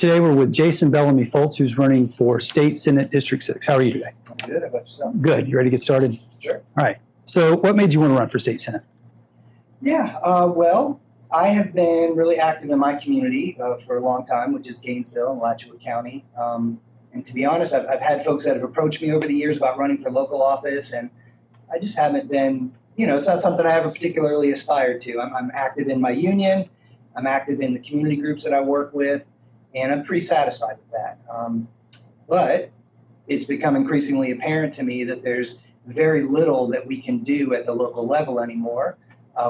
Today we're with Jason Bellamy-Fults, who's running for State Senate District 6. How are you today? I'm good. How about yourself? Good. You ready to get started? Sure. All right. So what made you want to run for State Senate? Yeah, well, I have been really active in my community for a long time, which is Gainesville and Alachua County. And to be honest, I've had folks that have approached me over the years about running for local office, and I just haven't been, it's not something I ever particularly aspired to. I'm active in my union. I'm active in the community groups that I work with, and I'm pretty satisfied with that. But it's become increasingly apparent to me that there's very little that we can do at the local level anymore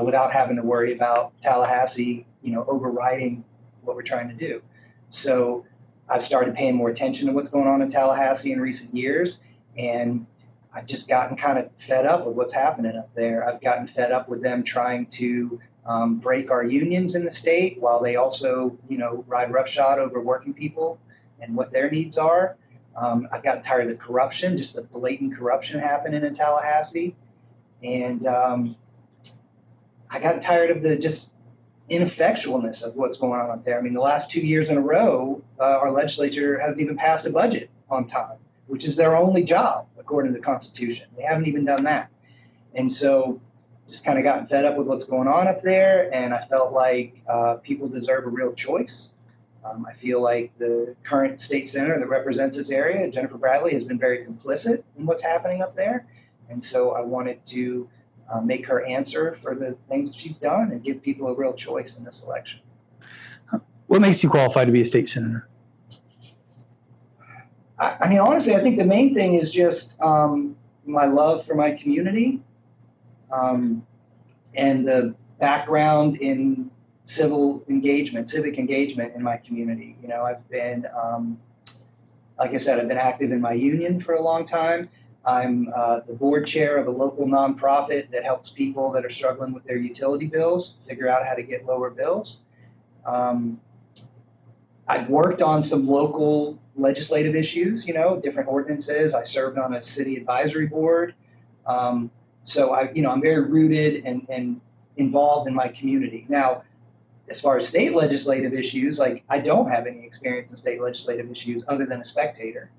without having to worry about Tallahassee, overriding what we're trying to do. So I've started paying more attention to what's going on in Tallahassee in recent years, and I've just gotten kind of fed up with what's happening up there. I've gotten fed up with them trying to break our unions in the state while they also, ride roughshod over working people and what their needs are. I've gotten tired of the corruption, just the blatant corruption happening in Tallahassee. And I got tired of the just ineffectualness of what's going on up there. I mean, the last 2 years in a row, our legislature hasn't even passed a budget on time, which is their only job, according to the Constitution. They haven't even done that. And so just kind of gotten fed up with what's going on up there, and I felt like people deserve a real choice. I feel like the current state senator that represents this area, Jennifer Bradley, has been very complicit in what's happening up there. And so I wanted to make her answer for the things that she's done and give people a real choice in this election. What makes you qualify to be a state senator? I mean, honestly, I think the main thing is just my love for my community and the background in civic engagement in my community. I've been, like I said, I've been active in my union for a long time. I'm the board chair of a local nonprofit that helps people that are struggling with their utility bills figure out how to get lower bills. I've worked on some local legislative issues, different ordinances. I served on a city advisory board. So I'm very rooted and involved in my community. Now, as far as state legislative issues, like I don't have any experience in state legislative issues other than a spectator,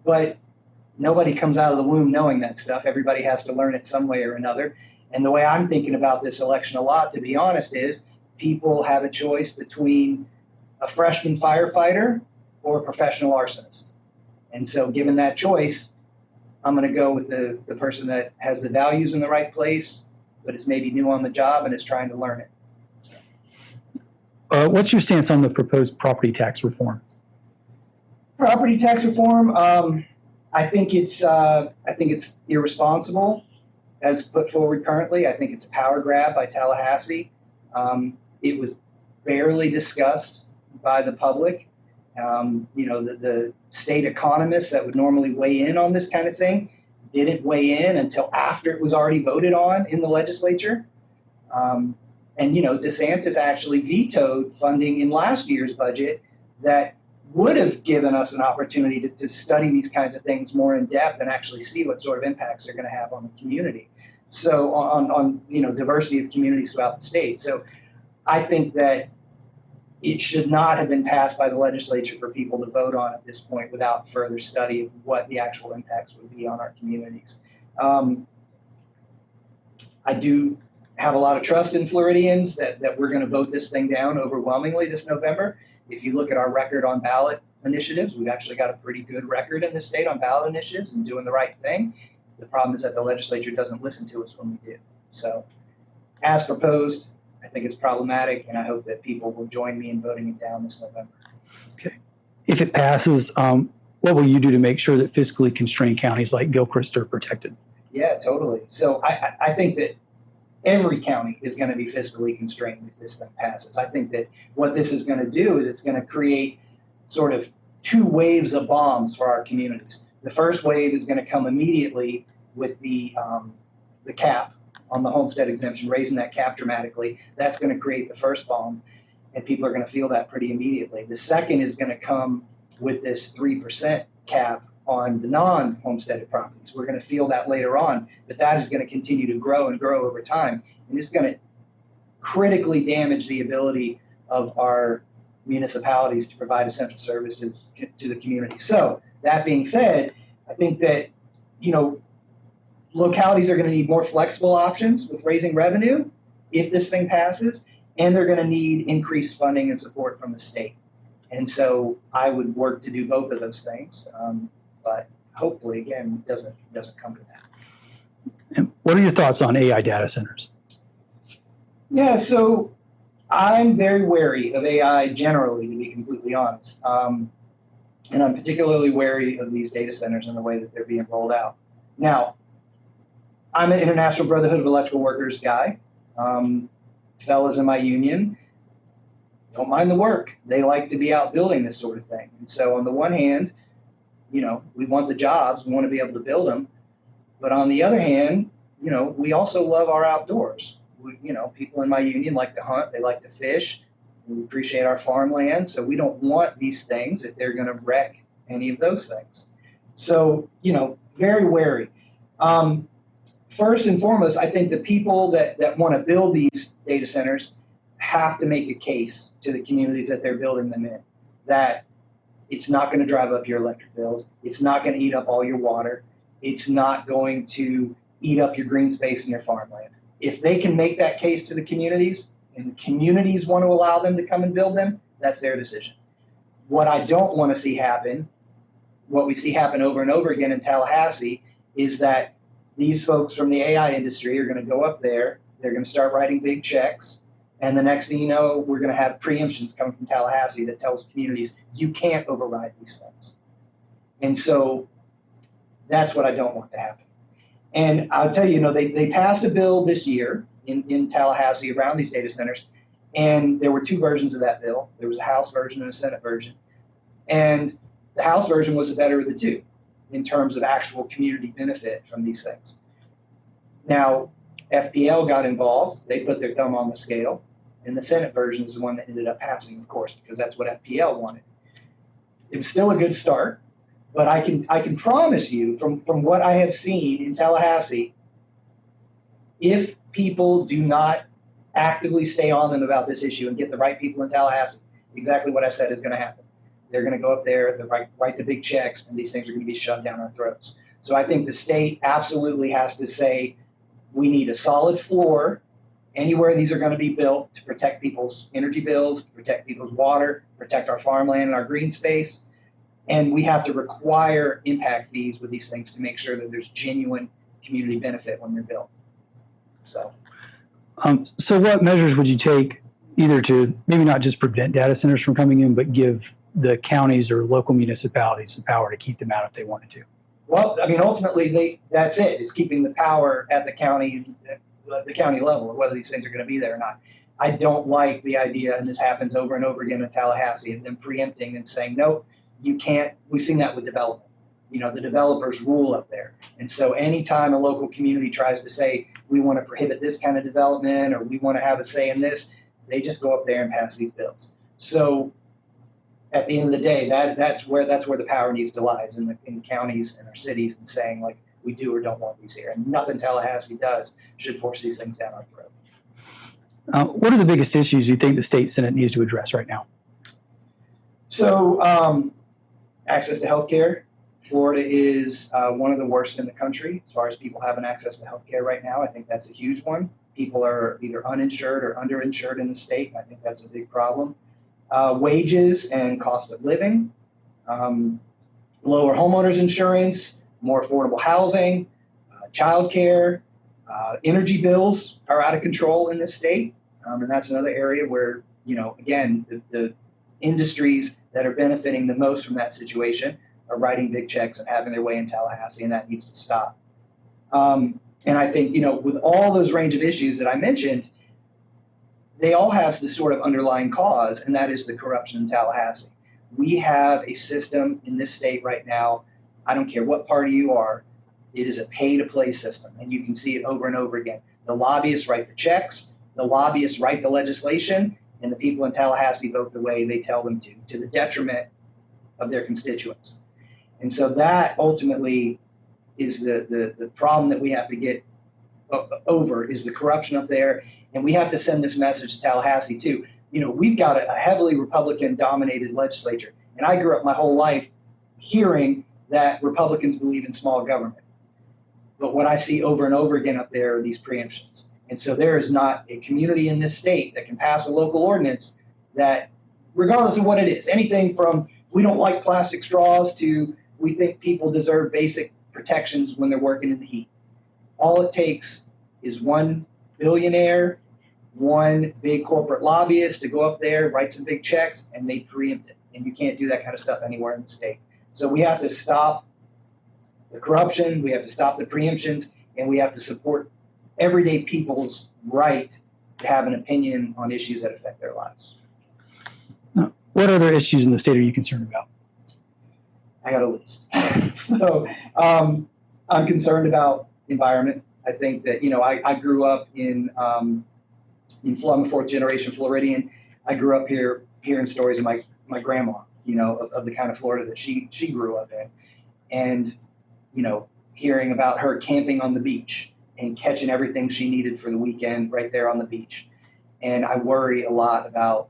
but nobody comes out of the womb knowing that stuff. Everybody has to learn it some way or another. And the way I'm thinking about this election a lot, to be honest, is people have a choice between a freshman firefighter or a professional arsonist. And so given that choice, I'm going to go with the person that has the values in the right place, but is maybe new on the job and is trying to learn it. So. What's your stance on the proposed property tax reform? Property tax reform, I think it's irresponsible as put forward currently. I think it's a power grab by Tallahassee. It was barely discussed by the public. The state economists that would normally weigh in on this kind of thing didn't weigh in until after it was already voted on in the legislature. DeSantis actually vetoed funding in last year's budget that would have given us an opportunity to study these kinds of things more in depth and actually see what sort of impacts they're going to have on the community. So on diversity of communities throughout the state. So I think that it should not have been passed by the legislature for people to vote on at this point without further study of what the actual impacts would be on our communities. I do have a lot of trust in Floridians that we're going to vote this thing down overwhelmingly this November. If you look at our record on ballot initiatives, we've actually got a pretty good record in this state on ballot initiatives and doing the right thing. The problem is that the legislature doesn't listen to us when we do. So as proposed, I think it's problematic, and I hope that people will join me in voting it down this November. Okay. If it passes, what will you do to make sure that fiscally constrained counties like Gilchrist are protected? Yeah, totally. So I think that every county is going to be fiscally constrained if this thing passes. I think that what this is going to do is it's going to create sort of two waves of bombs for our communities. The first wave is going to come immediately with the cap on the homestead exemption, raising that cap dramatically. That's going to create the first bomb, and people are going to feel that pretty immediately. The second is going to come with this 3% cap on the non-homesteaded properties. We're going to feel that later on, but that is going to continue to grow and grow over time, and it's going to critically damage the ability of our municipalities to provide essential service to the community. So that being said, I think that, localities are going to need more flexible options with raising revenue if this thing passes, and they're going to need increased funding and support from the state. And so I would work to do both of those things, but hopefully, again, it doesn't come to that. And what are your thoughts on AI data centers? Yeah, so I'm very wary of AI generally, to be completely honest. And I'm particularly wary of these data centers and the way that they're being rolled out. Now, I'm an International Brotherhood of Electrical Workers guy. Fellas in my union don't mind the work. They like to be out building this sort of thing. And so on the one hand, we want the jobs, we want to be able to build them. But on the other hand, we also love our outdoors. People in my union like to hunt, they like to fish. We appreciate our farmland. So we don't want these things if they're going to wreck any of those things. So, very wary. First and foremost, I think the people that want to build these data centers have to make a case to the communities that they're building them in that it's not going to drive up your electric bills. It's not going to eat up all your water. It's not going to eat up your green space and your farmland. If they can make that case to the communities and the communities want to allow them to come and build them, that's their decision. What I don't want to see happen, what we see happen over and over again in Tallahassee, is that these folks from the AI industry are going to go up there, they're going to start writing big checks, and the next thing you know, we're going to have preemptions coming from Tallahassee that tells communities, you can't override these things. And so that's what I don't want to happen. And I'll tell you, they passed a bill this year in Tallahassee around these data centers, and there were two versions of that bill. There was a House version and a Senate version. And the House version was the better of the two in terms of actual community benefit from these things. Now, FPL got involved. They put their thumb on the scale. And the Senate version is the one that ended up passing, of course, because that's what FPL wanted. It was still a good start, but I can promise you from what I have seen in Tallahassee, if people do not actively stay on them about this issue and get the right people in Tallahassee, exactly what I said is going to happen. They're going to go up there, write the big checks, and these things are going to be shoved down our throats. So I think the state absolutely has to say, we need a solid floor anywhere these are going to be built to protect people's energy bills, to protect people's water, protect our farmland and our green space. And we have to require impact fees with these things to make sure that there's genuine community benefit when they're built. So what measures would you take either to maybe not just prevent data centers from coming in, but give the counties or local municipalities the power to keep them out if they wanted to? Well, ultimately, that's it, is keeping the power at the county level of whether these things are going to be there or not. I don't like the idea, and this happens over and over again in Tallahassee, of them preempting and saying, no, you can't. We've seen that with development. The developers rule up there. And so anytime a local community tries to say, we want to prohibit this kind of development or we want to have a say in this, they just go up there and pass these bills. So at the end of the day, that's where the power needs to lie, is in counties and our cities, and saying, like, we do or don't want these here. And nothing Tallahassee does should force these things down our throat. What are the biggest issues you think the state Senate needs to address right now? So access to health care. Florida is one of the worst in the country as far as people having access to health care right now. I think that's a huge one. People are either uninsured or underinsured in the state, and I think that's a big problem. Wages and cost of living, lower homeowners insurance, more affordable housing, childcare, energy bills are out of control in this state. And that's another area where, again, the industries that are benefiting the most from that situation are writing big checks and having their way in Tallahassee, and that needs to stop. And I think, with all those range of issues that I mentioned, they all have this sort of underlying cause, and that is the corruption in Tallahassee. We have a system in this state right now, I don't care what party you are, it is a pay-to-play system, and you can see it over and over again. The lobbyists write the checks, the lobbyists write the legislation, and the people in Tallahassee vote the way they tell them to the detriment of their constituents. And so that ultimately is the problem that we have to get over, is the corruption up there. And we have to send this message to Tallahassee too. we've got a heavily Republican-dominated legislature, and I grew up my whole life hearing that Republicans believe in small government. But what I see over and over again up there are these preemptions. And so there is not a community in this state that can pass a local ordinance that, regardless of what it is, anything from we don't like plastic straws to we think people deserve basic protections when they're working in the heat. All it takes is one billionaire, one big corporate lobbyist to go up there, write some big checks, and they preempt it. And you can't do that kind of stuff anywhere in the state. So we have to stop the corruption, we have to stop the preemptions, and we have to support everyday people's right to have an opinion on issues that affect their lives. What other issues in the state are you concerned about? I got a list. So I'm concerned about environment. I think that, I grew up I'm a fourth generation Floridian. I grew up here hearing stories of my grandma, of the kind of Florida that she grew up in. And, hearing about her camping on the beach and catching everything she needed for the weekend right there on the beach. And I worry a lot about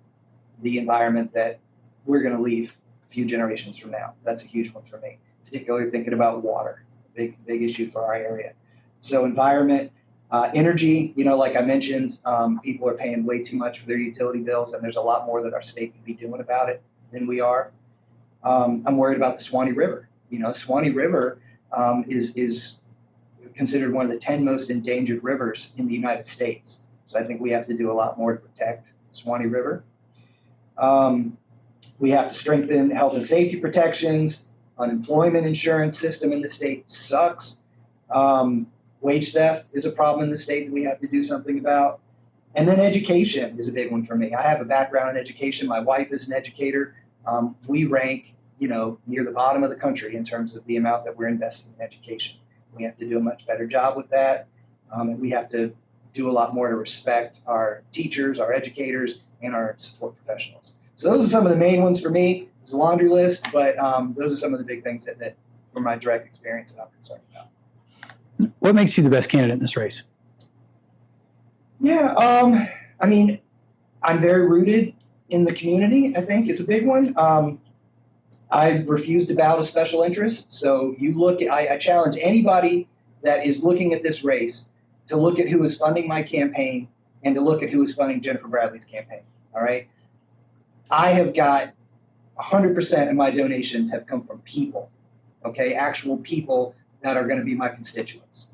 the environment that we're going to leave a few generations from now. That's a huge one for me, particularly thinking about water, big issue for our area. So environment, energy, like I mentioned, people are paying way too much for their utility bills, and there's a lot more that our state could be doing about it than we are. I'm worried about the Swanee River. Swanee River is considered one of the 10 most endangered rivers in the United States. So I think we have to do a lot more to protect Swanee River. We have to strengthen health and safety protections. Unemployment insurance system in the state sucks. Wage theft is a problem in the state that we have to do something about. And then education is a big one for me. I have a background in education. My wife is an educator. We rank, near the bottom of the country in terms of the amount that we're investing in education. We have to do a much better job with that. And we have to do a lot more to respect our teachers, our educators, and our support professionals. So those are some of the main ones for me. There's a laundry list, but those are some of the big things that from my direct experience, that I'm concerned about. What makes you the best candidate in this race? Yeah, I'm very rooted in the community, I think is a big one. I refuse to bow to special interests. So I challenge anybody that is looking at this race to look at who is funding my campaign and to look at who is funding Jennifer Bradley's campaign. All right. I have got 100% of my donations have come from people, okay, actual people that are going to be my constituents.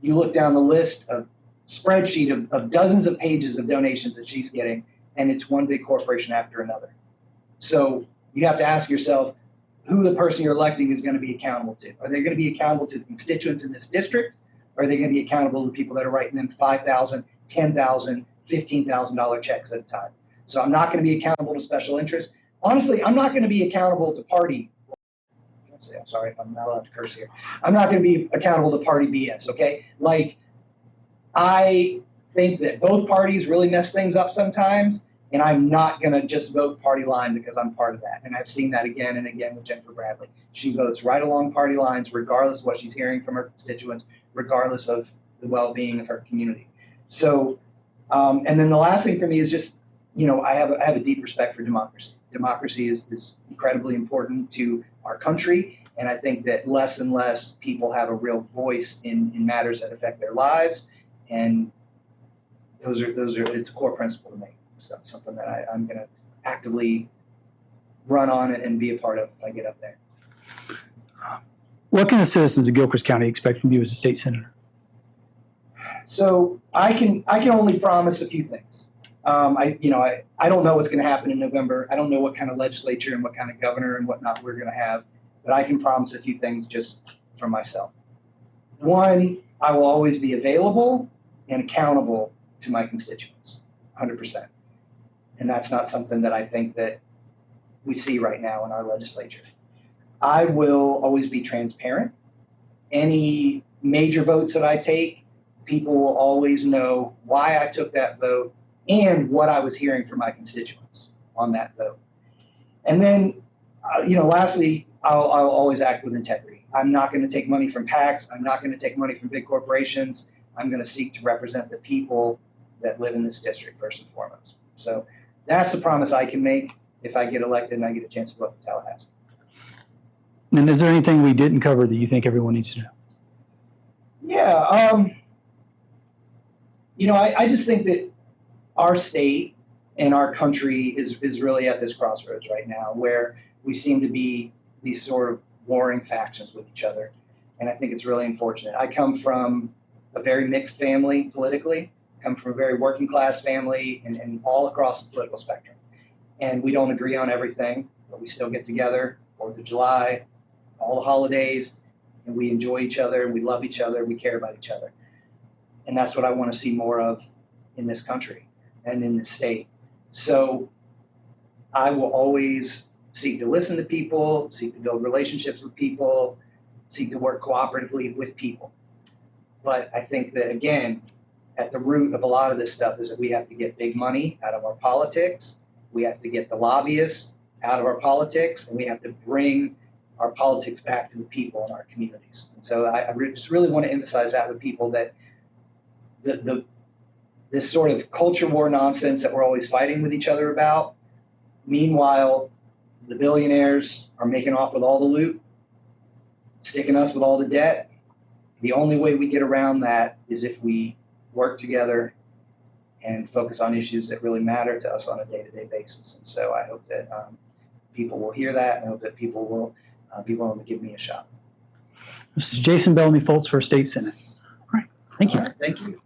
You look down the list of spreadsheet of dozens of pages of donations that she's getting, and it's one big corporation after another. So you have to ask yourself who the person you're electing is going to be accountable to. Are they going to be accountable to the constituents in this district? Or are they going to be accountable to the people that are writing them $5,000, $10,000, $15,000 checks at a time? So I'm not going to be accountable to special interests. Honestly, I'm not going to be accountable to party. I'm sorry if I'm not allowed to curse here. I'm not going to be accountable to party BS, okay? I think that both parties really mess things up sometimes, and I'm not going to just vote party line because I'm part of that. And I've seen that again and again with Jennifer Bradley. She votes right along party lines, regardless of what she's hearing from her constituents, regardless of the well-being of her community. So, and then the last thing for me is just, I have a deep respect for democracy. Democracy is incredibly important to our country, and I think that less and less people have a real voice in matters that affect their lives, and it's a core principle to me. So something that I'm going to actively run on and be a part of if I get up there. What can the citizens of Gilchrist County expect from you as a state senator? So I can only promise a few things. I don't know what's going to happen in November. I don't know what kind of legislature and what kind of governor and whatnot we're going to have, but I can promise a few things just for myself. One, I will always be available and accountable to my constituents, 100%. And that's not something that I think that we see right now in our legislature. I will always be transparent. Any major votes that I take, people will always know why I took that vote and what I was hearing from my constituents on that vote. And then, lastly, I'll always act with integrity. I'm not going to take money from PACs. I'm not going to take money from big corporations. I'm going to seek to represent the people that live in this district first and foremost. So that's the promise I can make if I get elected and I get a chance to go up to Tallahassee. And is there anything we didn't cover that you think everyone needs to know? Yeah, I just think that our state and our country is really at this crossroads right now where we seem to be these sort of warring factions with each other. And I think it's really unfortunate. I come from a very mixed family politically, come from a very working class family and all across the political spectrum. And we don't agree on everything, but we still get together, 4th of July, all the holidays, and we enjoy each other and we love each other, we care about each other. And that's what I want to see more of in this country and in this state. So I will always seek to listen to people, seek to build relationships with people, seek to work cooperatively with people. But I think that, again, at the root of a lot of this stuff is that we have to get big money out of our politics. We have to get the lobbyists out of our politics, and we have to bring our politics back to the people in our communities. And so I just really want to emphasize that with people, that this sort of culture war nonsense that we're always fighting with each other about. Meanwhile, the billionaires are making off with all the loot, sticking us with all the debt. The only way we get around that is if we work together and focus on issues that really matter to us on a day-to-day basis. And so I hope that people will hear that, and I hope that people will be willing to give me a shot. This is Jason Bellamy-Fults for State Senate. All right. Thank you. All right, thank you.